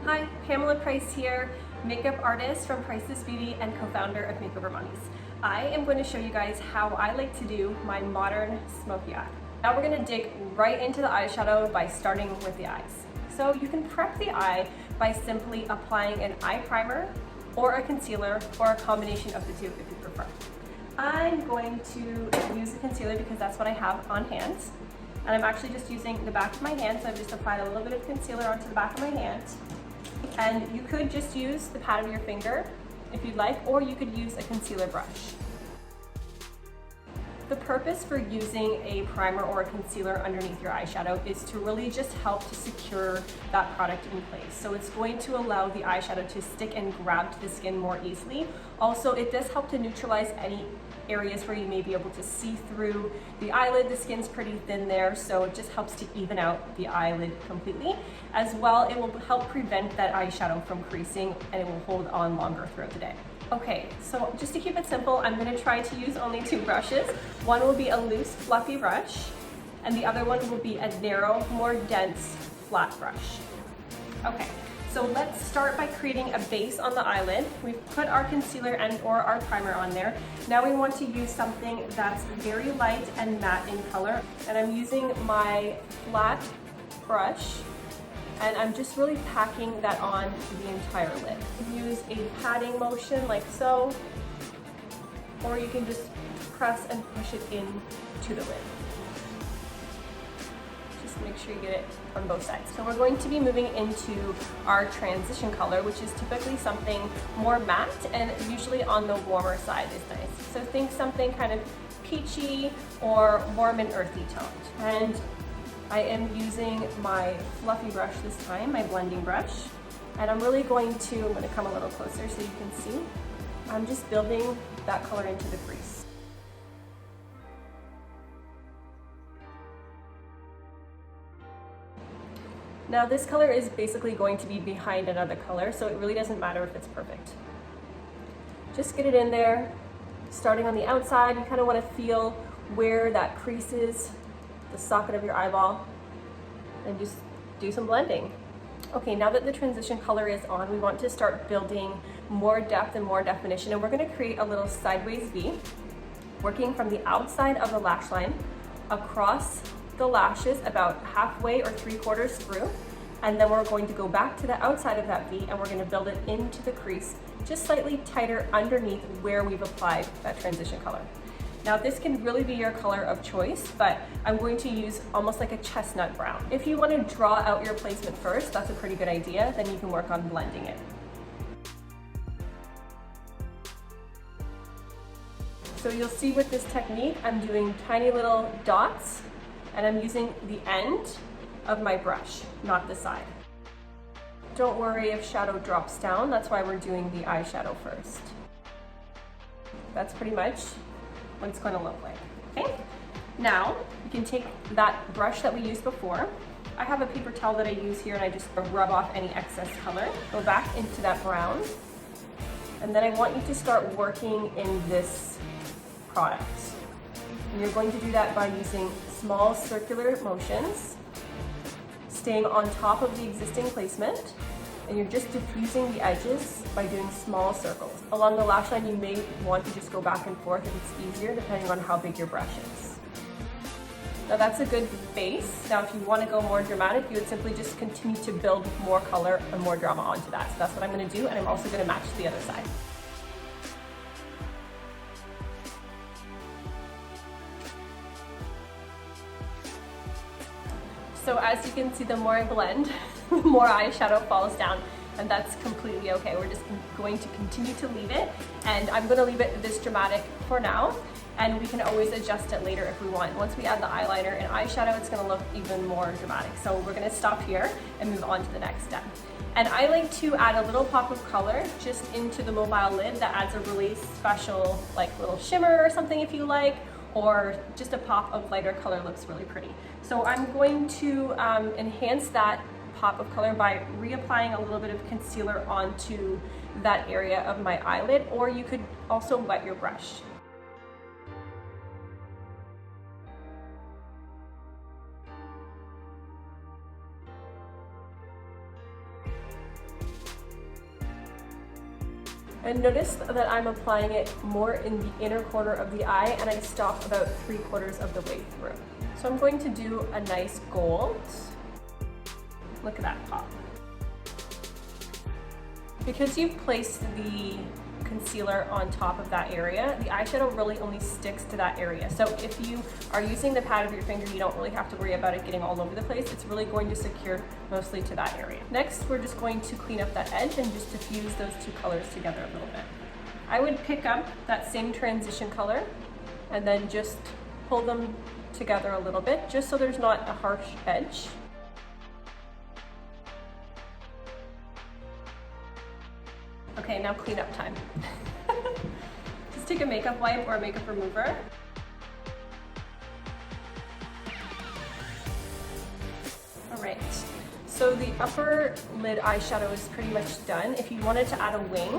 Hi, Pamela Price here, makeup artist from Price's Beauty and co-founder of Makeover Mummies. I am going to show you guys how I like to do my modern smoky eye. Now we're going to dig right into the eyeshadow by starting with the eyes. So you can prep the eye by simply applying an eye primer or a concealer or a combination of the two if you prefer. I'm going to use the concealer because that's what I have on hand. And I'm actually just using the back of my hand, so I've just applied a little bit of concealer onto the back of my hand. And you could just use the pad of your finger if you'd like, or you could use a concealer brush. The purpose for using a primer or a concealer underneath your eyeshadow is to really just help to secure that product in place. So it's going to allow the eyeshadow to stick and grab to the skin more easily. Also, it does help to neutralize any areas where you may be able to see through the eyelid. The skin's pretty thin there, so it just helps to even out the eyelid completely. As well, it will help prevent that eyeshadow from creasing, and it will hold on longer throughout the day. Okay, so just to keep it simple, I'm going to try to use only two brushes. One will be a loose, fluffy brush, and the other one will be a narrow, more dense, flat brush. Okay, so let's start by creating a base on the eyelid. We've put our concealer and or our primer on there. Now we want to use something that's very light and matte in color. And I'm using my flat brush, and I'm just really packing that on the entire lid. You can use a patting motion like so, or you can just press and push it in to the lid. Just make sure you get it on both sides. So we're going to be moving into our transition color, which is typically something more matte and usually on the warmer side is nice. So think something kind of peachy or warm and earthy toned. And I am using my fluffy brush this time, my blending brush, and I'm really going to come a little closer so you can see. I'm just building that color into the crease. Now this color is basically going to be behind another color, so it really doesn't matter if it's perfect. Just get it in there. Starting on the outside, you kind of want to feel where that crease is, the socket of your eyeball, and just do some blending. Okay, now that the transition color is on, we want to start building more depth and more definition, and we're going to create a little sideways V, working from the outside of the lash line across the lashes about halfway or 3/4 through, and then we're going to go back to the outside of that V and we're going to build it into the crease, just slightly tighter underneath where we've applied that transition color. Now this can really be your color of choice, but I'm going to use almost like a chestnut brown. If you want to draw out your placement first, that's a pretty good idea, then you can work on blending it. So you'll see with this technique, I'm doing tiny little dots, and I'm using the end of my brush, not the side. Don't worry if shadow drops down, that's why we're doing the eyeshadow first. That's pretty much what it's going to look like. Okay, now you can take that brush that we used before. I have a paper towel that I use here, and I just rub off any excess color. Go back into that brown, and then I want you to start working in this product. And you're going to do that by using small circular motions, staying on top of the existing placement, and you're just diffusing the edges by doing small circles. Along the lash line, you may want to just go back and forth if it's easier, depending on how big your brush is. Now that's a good base. Now if you want to go more dramatic, you would simply just continue to build more color and more drama onto that. So that's what I'm going to do, and I'm also going to match the other side. So as you can see, the more I blend, the more eyeshadow falls down, and that's completely okay. We're just going to continue to leave it, and I'm going to leave it this dramatic for now, and we can always adjust it later if we want. Once we add the eyeliner and eyeshadow, it's going to look even more dramatic. So we're going to stop here and move on to the next step. And I like to add a little pop of color just into the mobile lid that adds a really special, like, little shimmer or something if you like, or just a pop of lighter color looks really pretty. So I'm going to enhance that pop of color by reapplying a little bit of concealer onto that area of my eyelid, or you could also wet your brush. And notice that I'm applying it more in the inner corner of the eye, and I stop about 3/4 of the way through. So I'm going to do a nice gold. Look at that pop. Because you've placed the concealer on top of that area, the eyeshadow really only sticks to that area. So if you are using the pad of your finger, you don't really have to worry about it getting all over the place. It's really going to secure mostly to that area. Next, we're just going to clean up that edge and just diffuse those two colors together a little bit. I would pick up that same transition color and then just pull them together a little bit, just so there's not a harsh edge. Okay, now cleanup time. Just take a makeup wipe or a makeup remover. All right, so the upper lid eyeshadow is pretty much done. If you wanted to add a wing,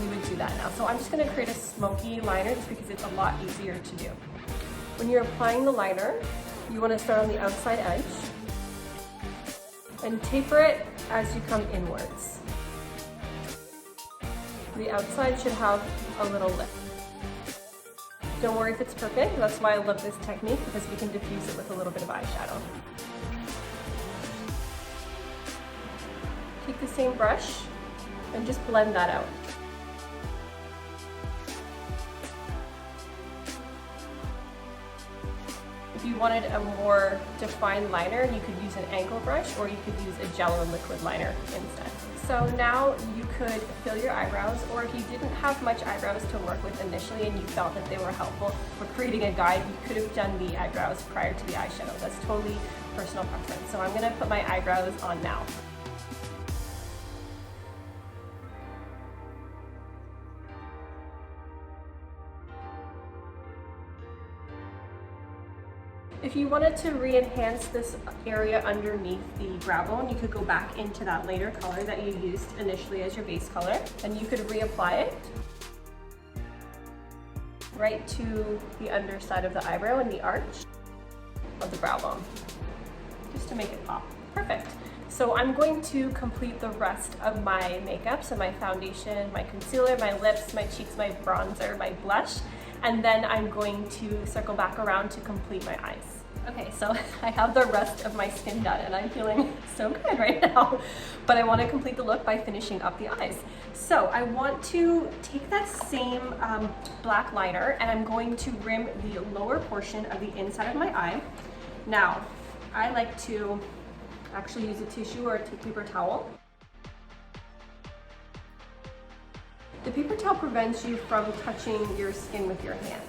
we would do that now. So I'm just gonna create a smoky liner just because it's a lot easier to do. When you're applying the liner, you wanna start on the outside edge and taper it as you come inwards. The outside should have a little lip. Don't worry if it's perfect, that's why I love this technique, because we can diffuse it with a little bit of eyeshadow. Take the same brush and just blend that out. If you wanted a more defined liner, you could use an angle brush, or you could use a gel or liquid liner instead. So now you could fill your eyebrows, or if you didn't have much eyebrows to work with initially and you felt that they were helpful for creating a guide, you could have done the eyebrows prior to the eyeshadow. That's totally personal preference. So I'm gonna put my eyebrows on now. If you wanted to re-enhance this area underneath the brow bone, you could go back into that lighter color that you used initially as your base color, and you could reapply it right to the underside of the eyebrow and the arch of the brow bone, just to make it pop. Perfect. So I'm going to complete the rest of my makeup, so my foundation, my concealer, my lips, my cheeks, my bronzer, my blush, and then I'm going to circle back around to complete my eyes. Okay, so I have the rest of my skin done and I'm feeling so good right now, but I want to complete the look by finishing up the eyes. So I want to take that same black liner and I'm going to rim the lower portion of the inside of my eye. Now, I like to actually use a tissue or a paper towel. The paper towel prevents you from touching your skin with your hand.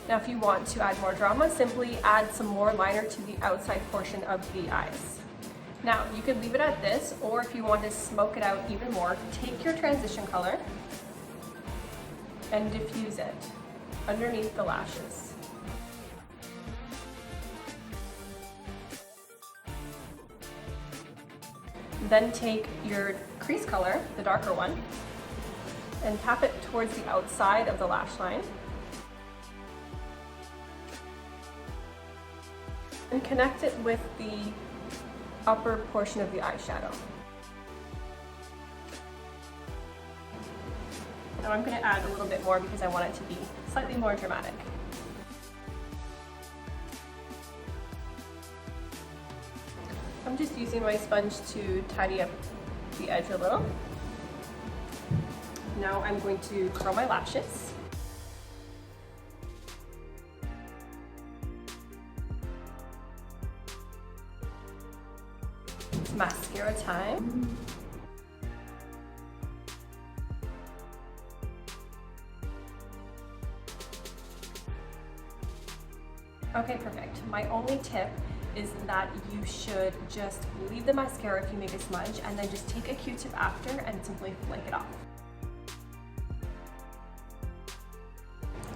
Now if you want to add more drama, simply add some more liner to the outside portion of the eyes. Now you could leave it at this, or if you want to smoke it out even more, take your transition color and diffuse it underneath the lashes. Then take your crease color, the darker one, and tap it towards the outside of the lash line. And connect it with the upper portion of the eyeshadow. Now I'm going to add a little bit more because I want it to be slightly more dramatic. I'm just using my sponge to tidy up the edge a little. Now I'm going to curl my lashes. It's mascara time. Okay, perfect. My only tip is that you should just leave the mascara if you make a smudge and then just take a Q-tip after and simply flake it off.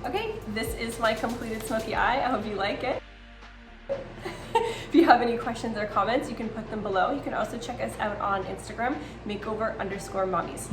Okay, this is my completed smoky eye. I hope you like it. If you have any questions or comments, you can put them below. You can also check us out on Instagram, makeover_mommies.